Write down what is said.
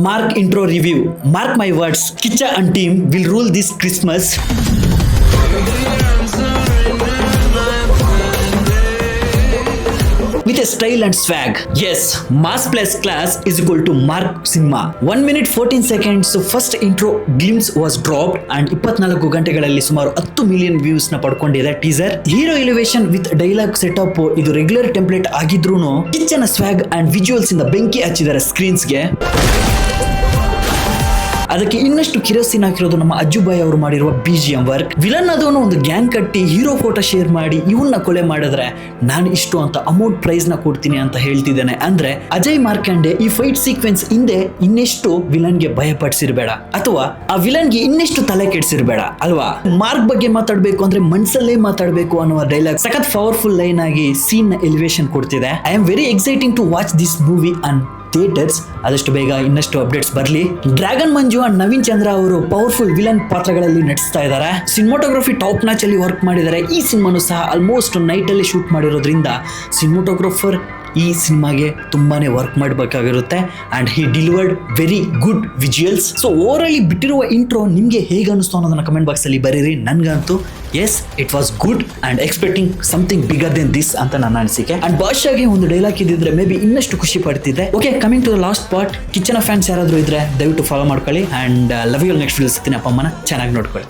Mark intro review. Mark my words, Kicha and team will rule this Christmas. With a style and swag. Yes, mass plus class is equal to Mark cinema. 1 minute 14 seconds first intro glimpse was dropped and 24 ಗಂಟೆಗಳಲ್ಲಿ ಸುಮಾರು 10 million views ನ ಪಡ್ಕೊಂಡಿದೆ teaser. Hero elevation with dialogue setup ಇದು regular template ಆಗಿದ್ರೂನು ಕಿಚ್ಚನ swag and visuals ಇಂದ ಬೆಂಕಿ ಹಚ್ಚಿದ್ದಾರೆ ಸ್ಕ್ರೀನ್ಸ್ ಗೆ. ಅದಕ್ಕೆ ಇನ್ನಷ್ಟು ಕಿರೋಸಿನ್ ಹಾಕಿರೋದು ನಮ್ಮ ಅಜ್ಜುಬಾಯಿ ಅವರು ಮಾಡಿರುವ BGM ವರ್ಕ್. ವಿಲನ್ ಅದನ್ನು ಒಂದು ಗ್ಯಾಂಗ್ ಕಟ್ಟಿ ಹೀರೋ ಫೋಟೋ ಶೇರ್ ಮಾಡಿ ಇವನ್ನ ಕೊಲೆ ಮಾಡಿದ್ರೆ ನಾನು ಇಷ್ಟು ಅಂತ ಅಮೌಂಟ್ ಪ್ರೈಸ್ ನ ಕೊಡ್ತೀನಿ ಅಂತ ಹೇಳ್ತಿದ್ದೇನೆ. ಅಂದ್ರೆ ಅಜಯ್ ಮಾರ್ಕಂಡೆ ಈ ಫೈಟ್ ಸೀಕ್ವೆನ್ಸ್ ಹಿಂದೆ ಇನ್ನೆಷ್ಟು ವಿಲನ್ ಗೆ ಭಯ ಪಡಿಸಿರ್ಬೇಡ ಅಥವಾ ಆ ವಿಲನ್ ಗೆ ಇನ್ನೆಷ್ಟು ತಲೆ ಕೆಡಿಸಿರ್ಬೇಡ ಅಲ್ವಾ. ಮಾರ್ಕ್ ಬಗ್ಗೆ ಮಾತಾಡ್ಬೇಕು ಅಂದ್ರೆ ಮನ್ಸಲ್ಲೇ ಮಾತಾಡ್ಬೇಕು ಅನ್ನುವ ಡೈಲಾಗ್ ಸಖತ್ ಪವರ್ಫುಲ್ ಲೈನ್ ಆಗಿ ಸೀನ್ ನ ಎಲಿವೇಶನ್ ಕೊಡ್ತಿದೆ. I am very exciting to watch this movie and theatres. ಆದಷ್ಟು ಬೇಗ ಇನ್ನಷ್ಟು ಅಪ್ಡೇಟ್ಸ್ ಬರಲಿ. ಡ್ರ್ಯಾಗನ್ ಮಂಜು ಅಂಡ್ ನವೀನ್ ಚಂದ್ರ ಅವರು ಪವರ್ಫುಲ್ ವಿಲನ್ ಪಾತ್ರಗಳಲ್ಲಿ ನಟಿಸ್ತಾ ಇದ್ದಾರೆ. ಸಿನಿಮಾಟೋಗ್ರಫಿ ಟಾಪ್ ನಾಚ್ ಅಲ್ಲಿ ವರ್ಕ್ ಮಾಡಿದ್ದಾರೆ. ಈ ಸಿನಿಮಾನು ಸಹ ಆಲ್ಮೋಸ್ಟ್ ನೈಟ್ ಅಲ್ಲಿ ಶೂಟ್ ಮಾಡಿರೋದ್ರಿಂದ ಸಿನಿಮಾಟೋಗ್ರಫರ್ ಈ ಸಿನಿಮಾಗೆ ತುಂಬಾನೇ ವರ್ಕ್ ಮಾಡಬೇಕಾಗಿರುತ್ತೆ and he delivered very good visuals. So over all ಬಿಟ್ಟಿರುವ ಇಂಟ್ರೋ ನಿಮ್ಗೆ ಹೇಗೆ ಅನಿಸ್ತು ಅನ್ನೋದನ್ನ ಕಮೆಂಟ್ ಬಾಕ್ಸ್ ಅಲ್ಲಿ ಬರೀರಿ. ನನ್ಗಂತೂ yes it was good and expecting something bigger than this ಅಂತ ನನ್ನ ಅನಿಸಿಕೆ. ಅಂಡ್ ಬಾದ್ಶಾಗೆ ಒಂದು ಡೈಲಾಗ್ ಇದ್ದಿದ್ರೆ ಮೇ ಬಿ ಇನ್ನಷ್ಟು ಖುಷಿ ಪಡ್ತಿದ್ದೆ. Okay, coming to the last part. ಕಿಚ್ಚನ ಫ್ಯಾನ್ಸ್ ಯಾರಾದ್ರೂ ಇದ್ರೆ ದಯವಿಟ್ಟು ಫಾಲೋ ಮಾಡ್ಕೊಳ್ಳಿ and love you. Next video ಸಿಗ್ತೀನಿ. ಅಪ್ಪ ಅಮ್ಮನ ಚೆನ್ನಾಗಿ ನೋಡ್ಕೊಳ್ಳಿ.